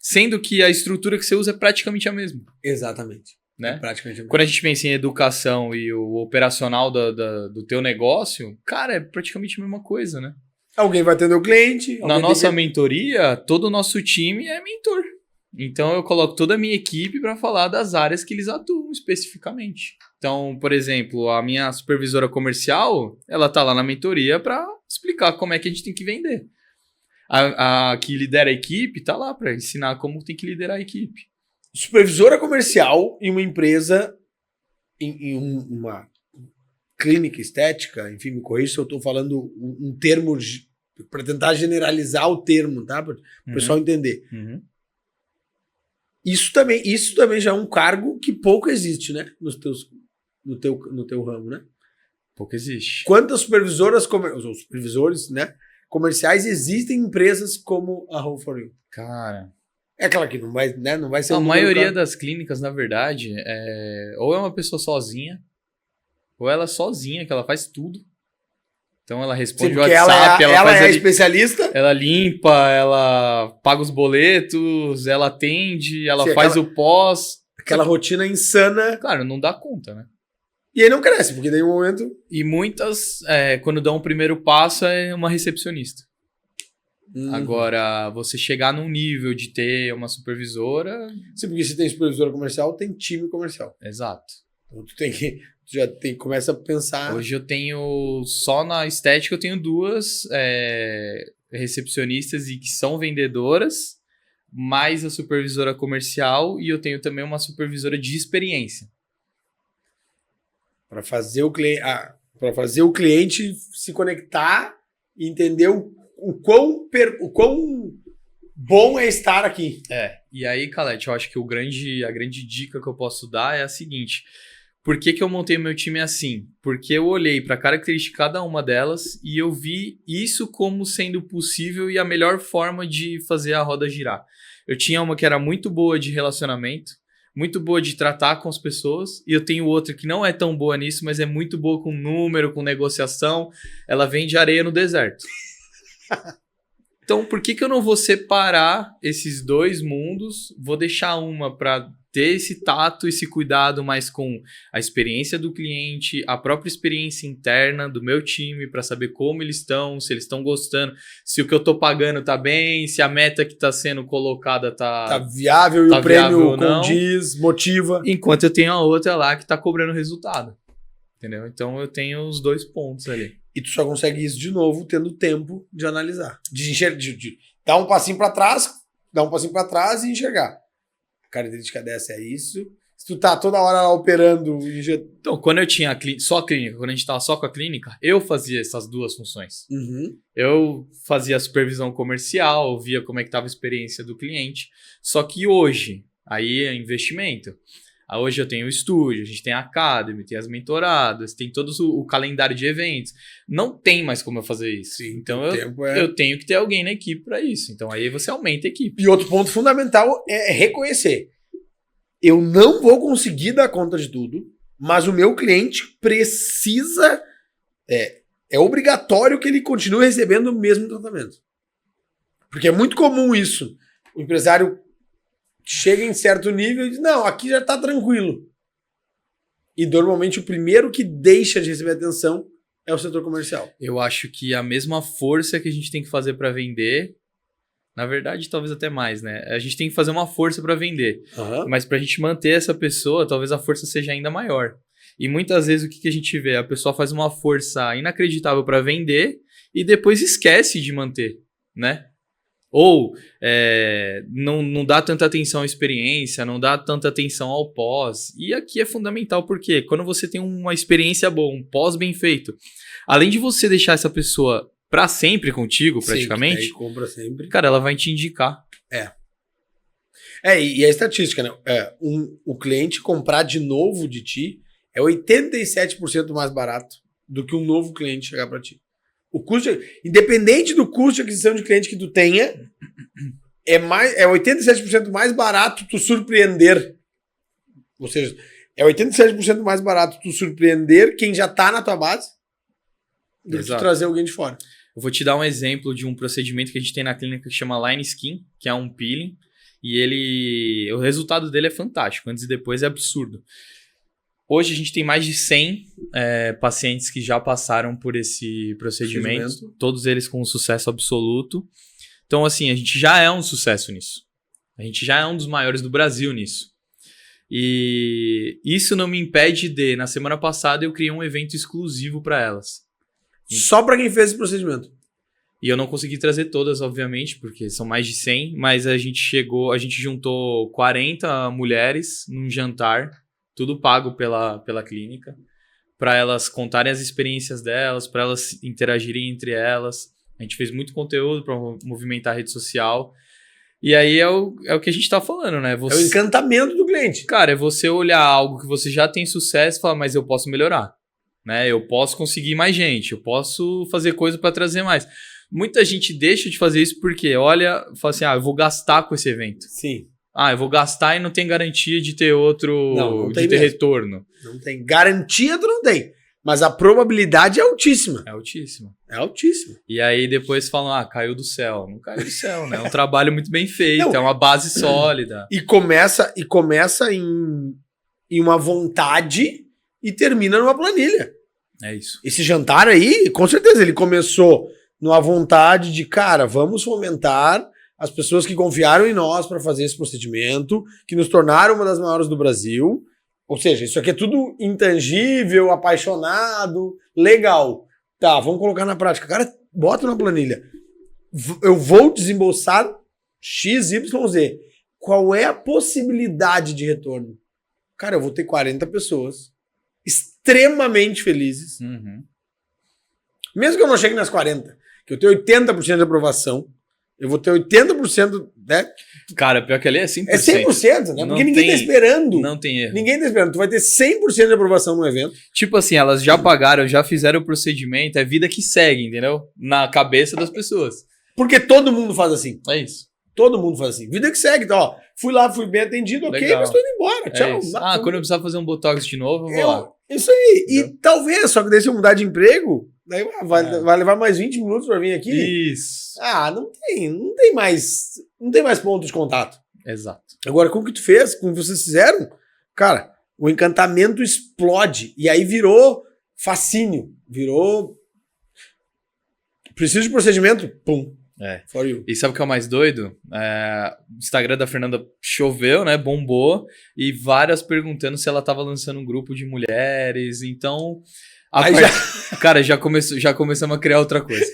Sendo que a estrutura que você usa é praticamente a mesma. Exatamente. Né? Praticamente. Quando a gente pensa em educação e o operacional do teu negócio, cara, é praticamente a mesma coisa, né? Alguém vai atender o cliente. Na nossa mentoria, todo o nosso time é mentor. Então, eu coloco toda a minha equipe para falar das áreas que eles atuam especificamente. Então, por exemplo, a minha supervisora comercial, ela tá lá na mentoria para explicar como é que a gente tem que vender. A que lidera a equipe tá lá para ensinar como tem que liderar a equipe. supervisora comercial em uma empresa, uma clínica estética, enfim, me corrija se eu estou falando um termo para tentar generalizar o termo, tá? Para o pessoal entender. Uhum. Isso também já é um cargo que pouco existe, né? No teu ramo, né? Pouco existe. Quantas supervisoras, ou supervisores, né, comerciais existem em empresas como a Home for You? Cara, É claro que não vai, né, não vai ser a um maioria número das clínicas, na verdade, ou é uma pessoa sozinha, ou ela sozinha, que ela faz tudo. Então ela responde o porque WhatsApp, ela faz é a ali, especialista. ela limpa, ela paga os boletos, ela atende, ela Sim, faz o pós. Aquela rotina insana. Claro, não dá conta, né? E aí não cresce, porque daí um momento... E muitas, quando dão o primeiro passo, é uma recepcionista. Agora, você chegar num nível de ter uma supervisora... Sim, porque se tem supervisora comercial, tem time comercial. Exato. Então tu começa a pensar... Hoje eu tenho, só na estética, eu tenho 2 recepcionistas e que são vendedoras, mais a supervisora comercial, e eu tenho também uma supervisora de experiência. Para fazer o cliente se conectar e entender o quão bom é estar aqui. E aí, Calete, eu acho que a grande dica que eu posso dar é a seguinte: por que eu montei meu time assim? Porque eu olhei para a característica de cada uma delas e eu vi isso como sendo possível e a melhor forma de fazer a roda girar. Eu tinha uma que era muito boa de relacionamento, muito boa de tratar com as pessoas, e eu tenho outra que não é tão boa nisso, mas é muito boa com número, com negociação. Ela vende areia no deserto. Então, por que eu não vou separar esses 2 mundos? Vou deixar uma para ter esse tato, esse cuidado mais com a experiência do cliente, a própria experiência interna do meu time, para saber como eles estão, se eles estão gostando, se o que eu tô pagando tá bem, se a meta que tá sendo colocada tá viável e tá o prêmio não. condiz, motiva. Enquanto eu tenho a outra lá que tá cobrando resultado. Entendeu? Então eu tenho os 2 pontos ali. E tu só consegue isso de novo tendo tempo de analisar. De dar um passinho para trás, e enxergar. A característica dessa é isso. Se tu tá toda hora lá operando... Então, quando eu tinha só a clínica, quando a gente tava só com a clínica, eu fazia essas 2 funções. Uhum. Eu fazia a supervisão comercial, via como é que tava a experiência do cliente. Só que hoje, aí é investimento. Hoje eu tenho o estúdio, a gente tem a Academy, tem as mentoradas, tem todo o calendário de eventos. Não tem mais como eu fazer isso. Sim, então eu tenho que ter alguém na equipe para isso. Então aí você aumenta a equipe. E outro ponto fundamental é reconhecer. Eu não vou conseguir dar conta de tudo, mas o meu cliente precisa... É obrigatório que ele continue recebendo o mesmo tratamento. Porque é muito comum isso. O empresário chega em certo nível e diz, não, aqui já está tranquilo. E normalmente o primeiro que deixa de receber atenção é o setor comercial. Eu acho que a mesma força que a gente tem que fazer para vender, na verdade talvez até mais, né? A gente tem que fazer uma força para vender. Uhum. Mas para a gente manter essa pessoa, talvez a força seja ainda maior. E muitas vezes o que a gente vê? A pessoa faz uma força inacreditável para vender e depois esquece de manter, né? Ou não dá tanta atenção à experiência, não dá tanta atenção ao pós. E aqui é fundamental, porque quando você tem uma experiência boa, um pós bem feito, além de você deixar essa pessoa para sempre contigo, praticamente, sim, compra sempre. Cara, ela vai te indicar. E a estatística, né? O cliente comprar de novo de ti é 87% mais barato do que um novo cliente chegar para ti. O custo, independente do custo de aquisição de cliente que tu tenha, é 87% mais barato tu surpreender. Ou seja, é 87% mais barato tu surpreender quem já tá na tua base do que tu trazer alguém de fora. Eu vou te dar um exemplo de um procedimento que a gente tem na clínica que chama Line Skin, que é um peeling, e o resultado dele é fantástico, antes e depois é absurdo. Hoje a gente tem mais de 100 pacientes que já passaram por esse procedimento, todos eles com um sucesso absoluto. Então, assim, a gente já é um sucesso nisso. A gente já é um dos maiores do Brasil nisso. E isso não me impede de, na semana passada, eu criei um evento exclusivo para elas. Só para quem fez esse procedimento? E eu não consegui trazer todas, obviamente, porque são mais de 100, mas a gente juntou 40 mulheres num jantar, tudo pago pela clínica, para elas contarem as experiências delas, para elas interagirem entre elas. A gente fez muito conteúdo para movimentar a rede social. E aí é o que a gente tá falando, né? É o encantamento do cliente. Cara, é você olhar algo que você já tem sucesso e falar, mas eu posso melhorar, né? Eu posso conseguir mais gente, eu posso fazer coisa para trazer mais. Muita gente deixa de fazer isso porque olha, fala assim, eu vou gastar com esse evento. Sim. Eu vou gastar e não tem garantia de ter outro, não de ter retorno. Não tem. Garantia tu não tem. Mas a probabilidade é altíssima. É altíssima. É altíssima. E aí depois falam, caiu do céu. Não caiu do céu, né? É um trabalho muito bem feito, é uma base sólida. E começa em uma vontade e termina numa planilha. É isso. Esse jantar aí, com certeza, ele começou numa vontade de, cara, vamos fomentar as pessoas que confiaram em nós para fazer esse procedimento, que nos tornaram uma das maiores do Brasil. Ou seja, isso aqui é tudo intangível, apaixonado, legal. Tá, vamos colocar na prática. Cara, bota na planilha. Eu vou desembolsar X, Y, Z. Qual é a possibilidade de retorno? Cara, eu vou ter 40 pessoas extremamente felizes. Uhum. Mesmo que eu não chegue nas 40, que eu tenho 80% de aprovação, eu vou ter 80%, né? Cara, pior que ali é 100%. É 100%, né? Porque ninguém tá esperando. Não tem erro. Ninguém tá esperando. Tu vai ter 100% de aprovação no evento. Tipo assim, elas já pagaram, já fizeram o procedimento, é vida que segue, entendeu? Na cabeça das pessoas. Porque todo mundo faz assim. É isso. Todo mundo faz assim. Vida que segue. Então, ó, fui lá, fui bem atendido, ok, Legal. mas tô indo embora. Tchau. Quando eu precisar fazer um botox de novo, eu vou lá. Isso aí. Entendeu? E talvez, só que daí se eu mudar de emprego, daí vai levar mais 20 minutos pra vir aqui. Isso. Não tem mais ponto de contato. Exato. Agora, com o que tu fez, com o que vocês fizeram, cara, o encantamento explode. E aí virou fascínio. Virou... Preciso de procedimento? Pum. For you. E sabe o que é o mais doido? O Instagram da Fernanda choveu, né? Bombou. E várias perguntando se ela tava lançando um grupo de mulheres. Então... Cara, já começamos a criar outra coisa.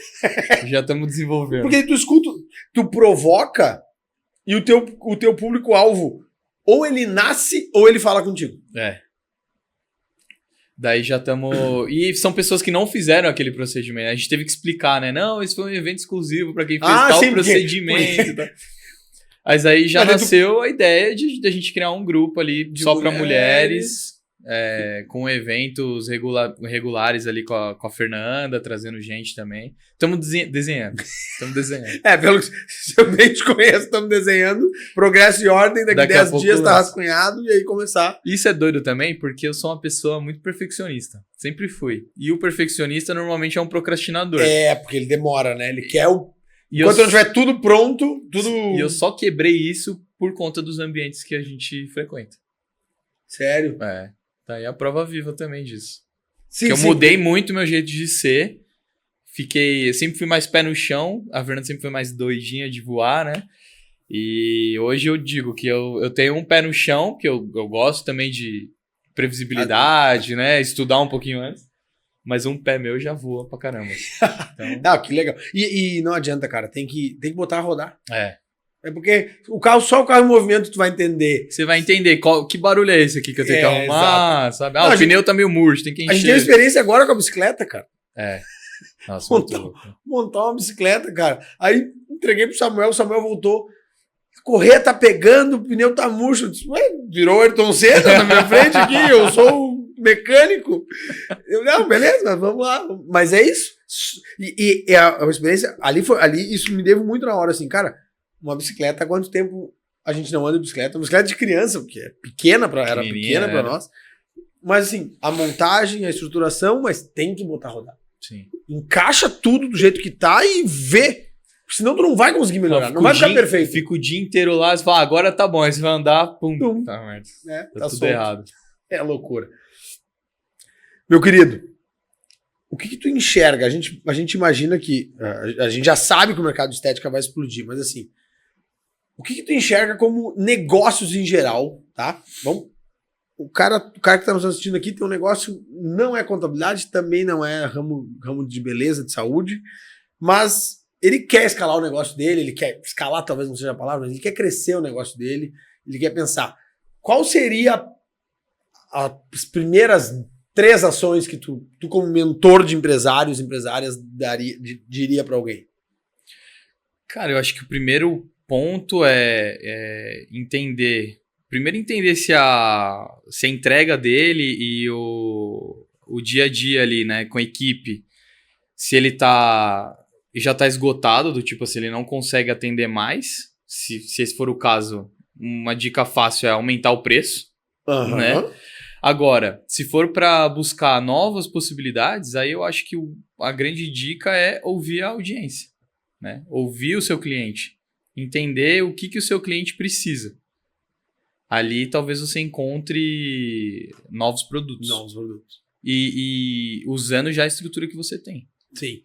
Já estamos desenvolvendo. Porque tu escuta, tu provoca e o teu público-alvo ou ele nasce ou ele fala contigo. Daí já estamos... E são pessoas que não fizeram aquele procedimento. A gente teve que explicar, né? Não, esse foi um evento exclusivo para quem fez tal procedimento. Tá? Mas aí já nasceu a ideia de a gente criar um grupo ali só para mulheres. Com eventos regulares ali com a Fernanda, trazendo gente também. Estamos desenhando. Pelo que eu bem te conheço, estamos desenhando. Progresso e ordem, daqui 10 dias tá rascunhado e aí começar. Isso é doido também, porque eu sou uma pessoa muito perfeccionista. Sempre fui. E o perfeccionista normalmente é um procrastinador. Porque ele demora, né? Ele quer o... Enquanto não tiver tudo pronto, tudo... E eu só quebrei isso por conta dos ambientes que a gente frequenta. Sério? Tá aí a prova viva também disso. Sim, eu mudei muito meu jeito de ser. Eu sempre fui mais pé no chão. A Fernanda sempre foi mais doidinha de voar, né? E hoje eu digo que eu tenho um pé no chão, que eu gosto também de previsibilidade, né? Estudar um pouquinho antes. Mas um pé meu já voa pra caramba. Então... que legal. E não adianta, cara. Tem que botar a rodar. É porque só o carro em movimento tu vai entender. Você vai entender que barulho é esse aqui que eu tenho que arrumar, exato. sabe? O pneu tá meio murcho, tem que encher. A gente tem experiência agora com a bicicleta, cara. Nossa, montar uma bicicleta, cara. Aí entreguei pro Samuel, o Samuel voltou. A correia tá pegando, o pneu tá murcho. Eu disse, virou o Ayrton Senna na minha frente aqui, eu sou o mecânico. Não, beleza, mas vamos lá. Mas é isso. E a experiência, ali isso me deu muito na hora, assim, cara. Uma bicicleta, há quanto tempo a gente não anda de bicicleta? Uma bicicleta de criança, porque era pequena pra nós. Mas assim, a montagem, a estruturação, mas tem que botar a rodar. Sim. Encaixa tudo do jeito que tá e vê. Senão tu não vai conseguir melhorar, não vai ficar perfeito. Fica o dia inteiro lá, você fala, agora tá bom. Aí você vai andar, pum. Tá, merda. Tá tudo solto. errado. É loucura. Meu querido, o que tu enxerga? A gente imagina que... A gente já sabe que o mercado de estética vai explodir, mas assim... O que tu enxerga como negócios em geral, tá? O cara que tá nos assistindo aqui tem um negócio, não é contabilidade, também não é ramo de beleza, de saúde, mas ele quer escalar o negócio dele, ele quer escalar, talvez não seja a palavra, mas ele quer crescer o negócio dele, ele quer pensar qual seria as primeiras 3 ações que tu como mentor de empresários, empresárias, diria para alguém? Cara, eu acho que o primeiro ponto é entender. Primeiro entender se a entrega dele e o dia a dia ali, né, com a equipe, se ele já tá esgotado, do tipo assim, ele não consegue atender mais. Se esse for o caso, uma dica fácil é aumentar o preço, né? Agora, se for para buscar novas possibilidades, aí eu acho que a grande dica é ouvir a audiência, né? Ouvir o seu cliente, entender o que o seu cliente precisa. Ali talvez você encontre novos produtos. E usando já a estrutura que você tem. Sim.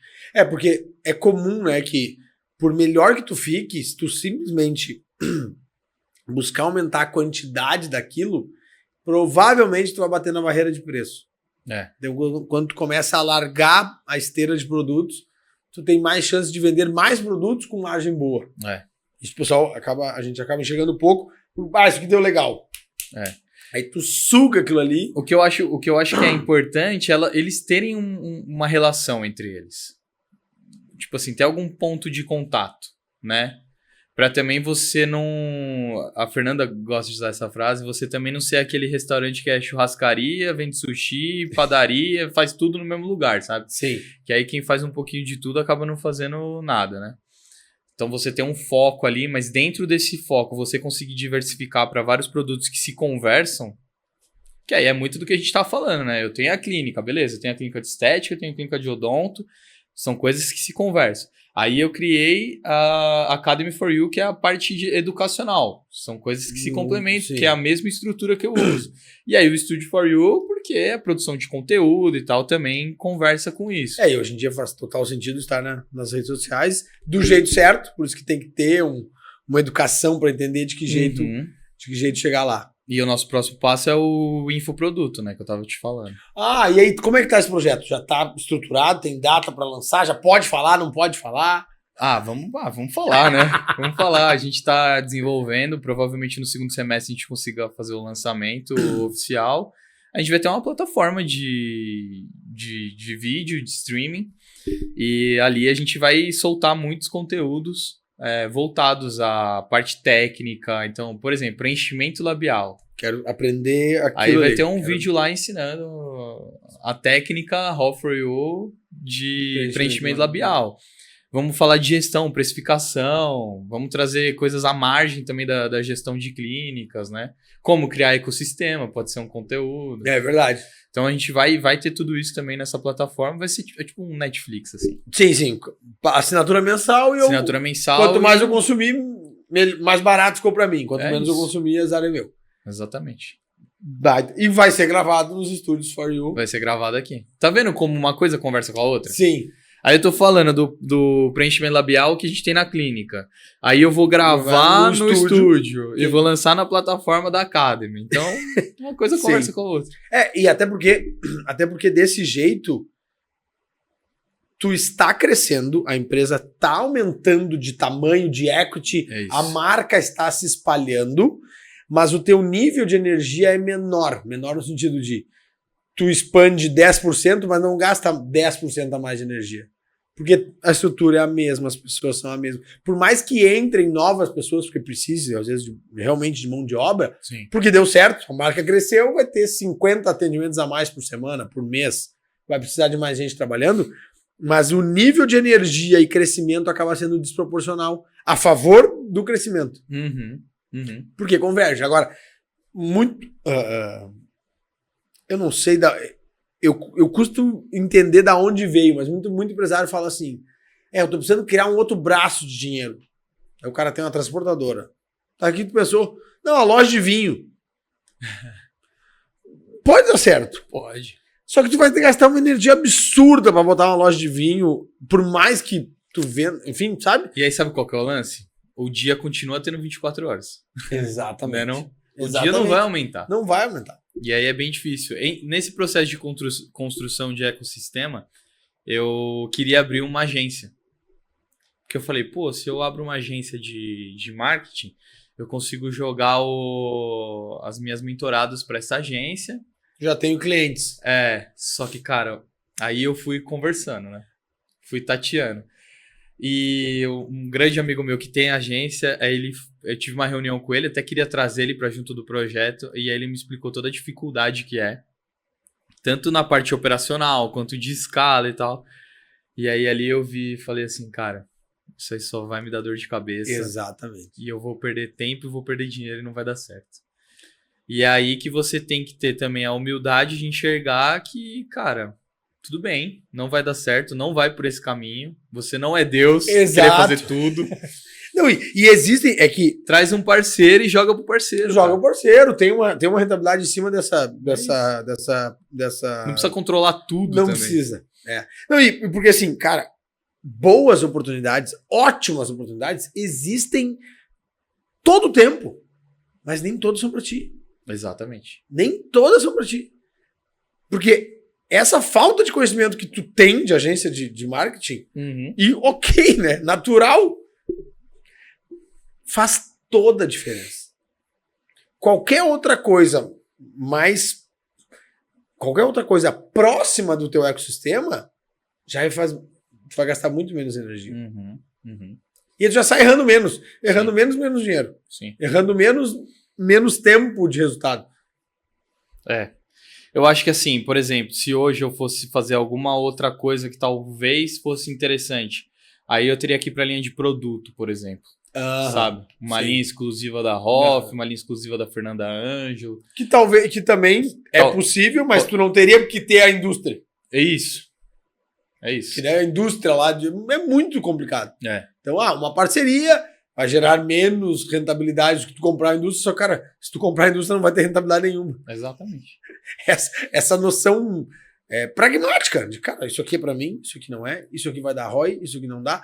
Porque é comum, né, que por melhor que tu fique, se tu simplesmente buscar aumentar a quantidade daquilo, provavelmente tu vai bater na barreira de preço. Então, quando tu começa a largar a esteira de produtos, tu tem mais chance de vender mais produtos com margem boa. Isso, pessoal, a gente acaba enxergando pouco. Isso aqui deu legal. Aí tu suga aquilo ali. O que eu acho que é importante é eles terem uma relação entre eles. Tipo assim, ter algum ponto de contato, né? Pra também você não... A Fernanda gosta de usar essa frase. Você também não ser aquele restaurante que é churrascaria, vende sushi, padaria, faz tudo no mesmo lugar, sabe? Sim. Que aí quem faz um pouquinho de tudo acaba não fazendo nada, né? Então você tem um foco ali, mas dentro desse foco você conseguir diversificar para vários produtos que se conversam, que aí é muito do que a gente tá falando, né? Eu tenho a clínica, beleza? Eu tenho a clínica de estética, eu tenho a clínica de odonto, são coisas que se conversam. Aí eu criei a Academy for You, que é a parte educacional. São coisas que se complementam, sim. que é a mesma estrutura que eu uso. E aí o Studio for You, porque a produção de conteúdo e tal também conversa com isso. E hoje em dia faz total sentido estar nas redes sociais do jeito certo, por isso que tem que ter uma educação para entender de que jeito chegar lá. E o nosso próximo passo é o infoproduto, né? Que eu tava te falando. E aí, como é que tá esse projeto? Já tá estruturado? Tem data para lançar? Já pode falar? Não pode falar? Vamos falar, né? Vamos falar. A gente tá desenvolvendo. Provavelmente no segundo semestre a gente consiga fazer o lançamento oficial. A gente vai ter uma plataforma de vídeo, de streaming. E ali a gente vai soltar muitos conteúdos voltados à parte técnica. Então, por exemplo, preenchimento labial. Quero aprender aquilo. Aí vai ter um vídeo lá ensinando a técnica Raw for You de preenchimento labial. Vamos falar de gestão, precificação. Vamos trazer coisas à margem também da gestão de clínicas, né? Como criar ecossistema, pode ser um conteúdo. É verdade. Então a gente vai ter tudo isso também nessa plataforma. Vai ser tipo um Netflix, assim. Sim. Assinatura mensal e Assinatura mensal. Quanto mais eu consumir, mais barato ficou pra mim. Quanto menos eu consumir, azar é meu. Exatamente. E vai ser gravado nos estúdios For You. Vai ser gravado aqui. Tá vendo como uma coisa conversa com a outra? Sim. Aí eu tô falando do preenchimento labial que a gente tem na clínica. Aí eu vou gravar no estúdio e vou lançar na plataforma da Academy. Então, uma coisa conversa com a outra. E até porque desse jeito tu está crescendo, a empresa está aumentando de tamanho, de equity, a marca está se espalhando, mas o teu nível de energia é menor no sentido de tu expande 10%, mas não gasta 10% a mais de energia. Porque a estrutura é a mesma, as pessoas são a mesma. Por mais que entrem novas pessoas, porque precise, às vezes, realmente de mão de obra, porque deu certo, a marca cresceu, vai ter 50 atendimentos a mais por semana, por mês, vai precisar de mais gente trabalhando, mas o nível de energia e crescimento acaba sendo desproporcional a favor do crescimento. Porque converge. Agora, muito... eu não sei, eu custo entender da onde veio, mas muito empresário fala assim, eu tô precisando criar um outro braço de dinheiro. Aí o cara tem uma transportadora. Tá aqui tu pensou, não, a loja de vinho. Pode dar certo. Pode. Só que tu vai ter que gastar uma energia absurda pra botar uma loja de vinho, por mais que tu venda, enfim, sabe? E aí sabe qual que é o lance? O dia continua tendo 24 horas. Exatamente. Não? O dia não vai aumentar. Não vai aumentar. E aí é bem difícil. Nesse processo de construção de ecossistema, eu queria abrir uma agência. que eu falei, pô, se eu abro uma agência de marketing, eu consigo jogar as minhas mentoradas para essa agência. Já tenho clientes. Só que, cara, aí eu fui conversando, né? Fui tateando. E um grande amigo meu que tem agência, eu tive uma reunião com ele, até queria trazer ele para junto do projeto, e aí ele me explicou toda a dificuldade que é, tanto na parte operacional, quanto de escala e tal. E aí ali eu vi e falei assim, cara, isso aí só vai me dar dor de cabeça. Exatamente. E eu vou perder tempo e vou perder dinheiro e não vai dar certo. E é aí que você tem que ter também a humildade de enxergar que, cara, tudo bem, não vai dar certo, não vai por esse caminho. Você não é Deus, querer fazer tudo. Não, e existem, é que... Traz um parceiro e joga pro parceiro. Joga pro parceiro, tem uma rentabilidade em cima dessa... Não precisa controlar tudo não também. Precisa. Não, e porque assim, cara, boas oportunidades, ótimas oportunidades, existem todo o tempo, mas nem todas são pra ti. Exatamente. Nem todas são pra ti. Porque essa falta de conhecimento que tu tem de agência de marketing, e ok, né? Natural, faz toda a diferença. Qualquer outra coisa próxima do teu ecossistema, tu vai gastar muito menos energia. E tu já sai errando menos. Errando menos dinheiro. Sim. Errando menos tempo de resultado. Eu acho que assim, por exemplo, se hoje eu fosse fazer alguma outra coisa que talvez fosse interessante, aí eu teria que ir pra linha de produto, por exemplo. Sabe? Uma linha exclusiva da Hoff, uma linha exclusiva da Fernanda Ângelo. Que também é possível, mas tu não teria que ter a indústria. É isso. Que a indústria lá é muito complicado. Então, uma parceria vai gerar menos rentabilidade do que tu comprar a indústria, só, cara, se tu comprar a indústria não vai ter rentabilidade nenhuma. Exatamente. Essa noção pragmática de, cara, isso aqui é pra mim, isso aqui não é, isso aqui vai dar ROI, isso aqui não dá.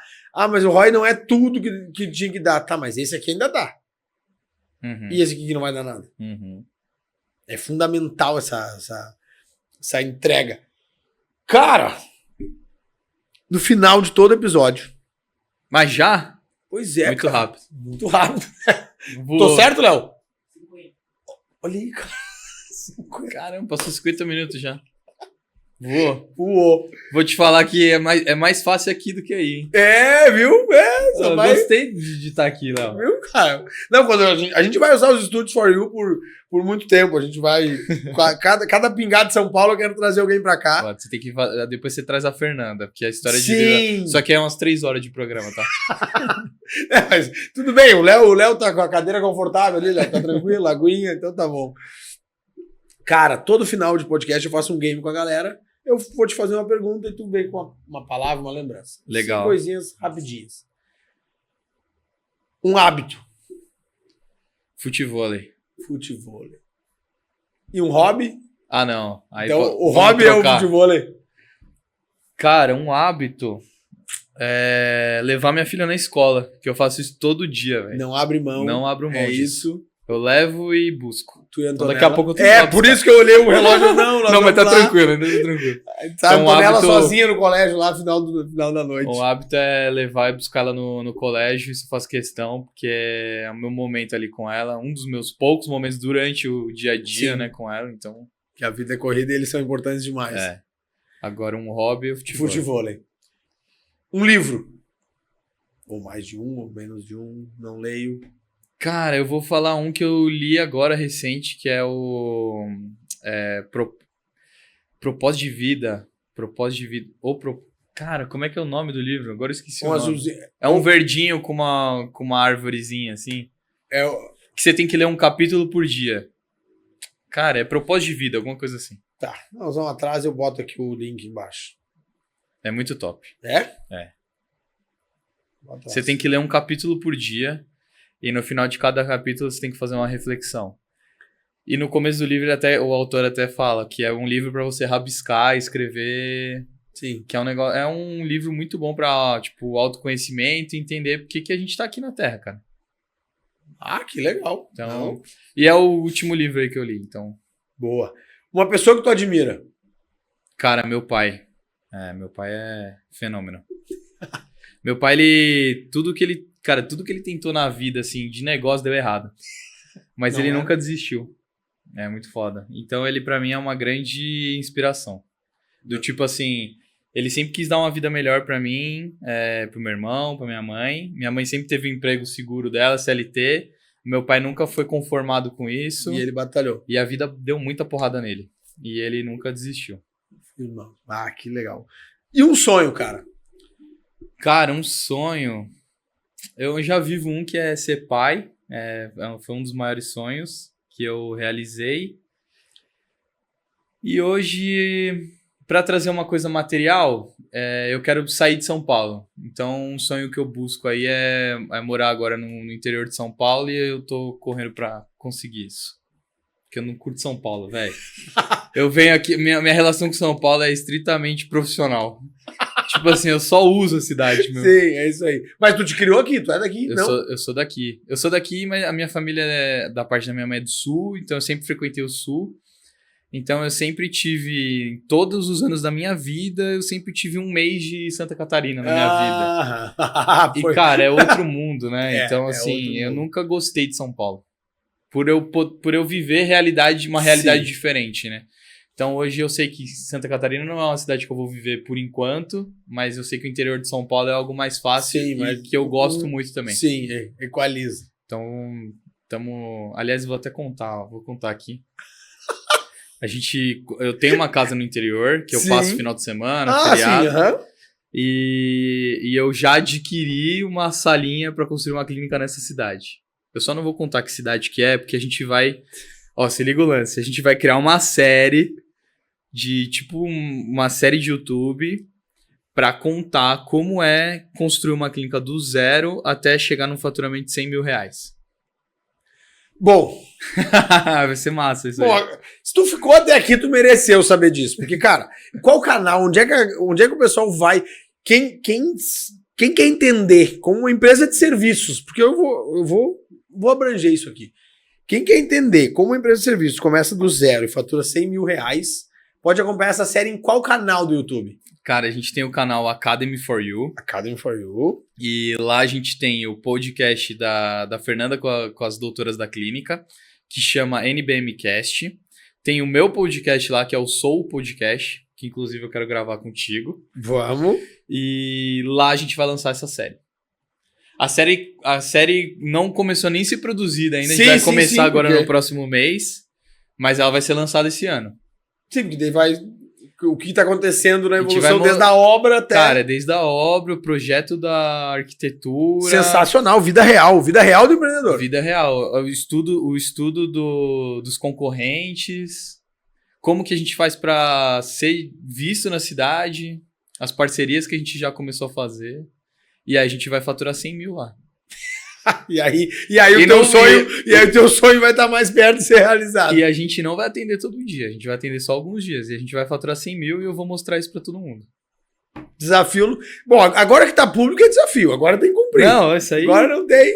Mas o ROI não é tudo que tinha que dar. Tá, mas esse aqui ainda dá. E esse aqui que não vai dar nada. É fundamental essa entrega. Cara, no final de todo episódio. Mas já? Pois é, muito rápido. Muito rápido. Tô certo, Léo? 50. Olha aí, cara. Caramba, passou 50 minutos já. Vou te falar que é mais fácil aqui do que aí, hein? Viu? Gostei de estar aqui, Léo. Viu, cara? Não, quando a gente vai usar os Studios for You por muito tempo. A gente vai... cada pingada de São Paulo eu quero trazer alguém pra cá. Você tem que... Depois você traz a Fernanda, porque a história de vida... Só que é umas 3 horas de programa, tá? Mas tudo bem, o Léo tá com a cadeira confortável ali, Léo, tá tranquilo, aguinha, então tá bom. Cara, todo final de podcast eu faço um game com a galera. Eu vou te fazer uma pergunta e tu vem com uma palavra, uma lembrança. Legal. 5 coisinhas rapidinhas. Um hábito. Futevôlei. E um hobby? Não. Aí então o hobby é o futevôlei. Cara, um hábito é levar minha filha na escola, que eu faço isso todo dia, velho. Não abre mão. Não abro mão disso. Isso. Eu levo e busco. Então, daqui a pouco eu tô por isso que eu olhei o relógio. Não, mas tá tranquilo, ainda tá tranquilo. Tá, então, ela sozinha no colégio lá no final da noite. O hábito é levar e buscar ela no colégio, isso eu faço questão, porque é o meu momento ali com ela, um dos meus poucos momentos durante o dia a dia, né, com ela, então... Que a vida é corrida e eles são importantes demais. Agora um hobby é o futevôlei. Um livro. Ou mais de um, ou menos de um, não leio... Cara, eu vou falar um que eu li agora recente, que é o Propósito de Vida. Cara, como é que é o nome do livro? Agora eu esqueci o nome. Azulzinho. É um verdinho com uma árvorezinha, assim. Que você tem que ler um capítulo por dia. Cara, é Propósito de Vida, alguma coisa assim. Tá, nós vamos atrás, eu boto aqui o link embaixo. É muito top. É? Você tem que ler um capítulo por dia. E no final de cada capítulo você tem que fazer uma reflexão. E no começo do livro o autor até fala que é um livro para você rabiscar, escrever. Sim. Que é um livro muito bom para autoconhecimento e entender por que a gente tá aqui na Terra, cara. Que legal. Então, e é o último livro aí que eu li, então. Boa. Uma pessoa que tu admira? Cara, meu pai. Meu pai é fenômeno. Meu pai, tudo que ele tentou na vida, assim, de negócio deu errado. Mas Não ele é? nunca desistiu. É muito foda. Então ele pra mim é uma grande inspiração. Do tipo assim, ele sempre quis dar uma vida melhor pra mim, pro meu irmão, pra minha mãe. Minha mãe sempre teve um emprego seguro dela, CLT. Meu pai nunca foi conformado com isso. E ele batalhou. E a vida deu muita porrada nele. E ele nunca desistiu. Irmão. Ah, que legal. E um sonho, cara? Cara, um sonho. Eu já vivo um que é ser pai. Foi um dos maiores sonhos que eu realizei. E hoje, para trazer uma coisa material, eu quero sair de São Paulo. Então, um sonho que eu busco aí é morar agora no interior de São Paulo e eu tô correndo para conseguir isso. Porque eu não curto São Paulo, velho. Eu venho aqui, minha relação com São Paulo é estritamente profissional. Tipo assim, eu só uso a cidade, meu. Sim, é isso aí. Mas tu te criou aqui? Tu é daqui? Não? Eu sou daqui. Eu sou daqui, mas a minha família, da parte da minha mãe, é do Sul. Então, eu sempre frequentei o Sul. Então, eu sempre tive, todos os anos da minha vida, eu sempre tive um mês de Santa Catarina na minha vida. E, cara, é outro mundo, né? Então, assim, eu nunca gostei de São Paulo. Por eu viver uma realidade diferente, né? Então, hoje eu sei que Santa Catarina não é uma cidade que eu vou viver por enquanto, mas eu sei que o interior de São Paulo é algo mais fácil e que eu gosto muito também. Sim, equaliza. Então, aliás, vou contar aqui. Eu tenho uma casa no interior, que eu passo final de semana, feriado. Sim, e eu já adquiri uma salinha para construir uma clínica nessa cidade. Eu só não vou contar que cidade que é, porque a gente vai... Ó, se liga o lance. A gente vai criar uma série uma série de YouTube para contar como é construir uma clínica do zero até chegar num faturamento de 100 mil reais. Bom. Vai ser massa isso aí. Se tu ficou até aqui, tu mereceu saber disso. Porque, cara, qual canal? Onde é que o pessoal vai? Quem quer entender como uma empresa de serviços? Porque eu vou abranger isso aqui. Quem quer entender como uma empresa de serviços começa do zero e fatura 100 mil reais, pode acompanhar essa série em qual canal do YouTube? Cara, a gente tem o canal Academy for You. Academy for You. E lá a gente tem o podcast da Fernanda com as doutoras da clínica, que chama NBMcast. Tem o meu podcast lá, que é o Soul Podcast, que inclusive eu quero gravar contigo. Vamos. E lá a gente vai lançar essa série. A série não começou nem a ser produzida ainda. A gente vai começar agora no próximo mês, mas ela vai ser lançada esse ano. Sim, porque daí vai... O que está acontecendo na evolução desde a obra até... Cara, desde a obra, o projeto da arquitetura... Sensacional, vida real do empreendedor. Vida real, o estudo dos concorrentes, como que a gente faz para ser visto na cidade, as parcerias que a gente já começou a fazer, e aí a gente vai faturar 100 mil lá. E aí o teu sonho vai estar mais perto de ser realizado. E a gente não vai atender todo dia, a gente vai atender só alguns dias. E a gente vai faturar 100 mil e eu vou mostrar isso pra todo mundo. Desafio. Bom, agora que tá público é desafio, agora tem que cumprir. Não, isso aí. Agora não tem.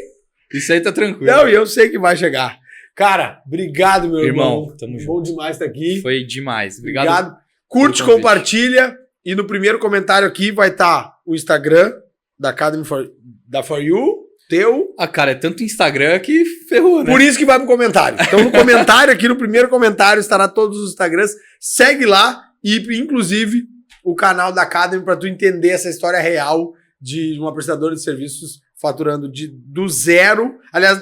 Isso aí tá tranquilo. Não, e eu sei que vai chegar. Cara, obrigado, meu irmão. Tamo junto. Bom demais estar aqui. Foi demais. Obrigado. Curte, compartilha. E no primeiro comentário aqui vai estar o Instagram da Academy da For You. Teu. Ah, cara, é tanto Instagram que ferrou, né? Por isso que vai pro comentário. Então, no comentário, aqui no primeiro comentário, estará todos os Instagrams. Segue lá e, inclusive, o canal da Academy para tu entender essa história real de uma prestadora de serviços faturando do zero. Aliás,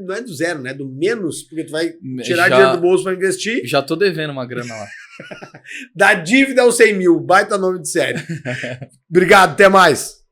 não é do zero, né? Do menos, porque tu vai tirar dinheiro do bolso para investir. Já tô devendo uma grana lá. Da dívida aos 100 mil. Baita nome de série. Obrigado, até mais.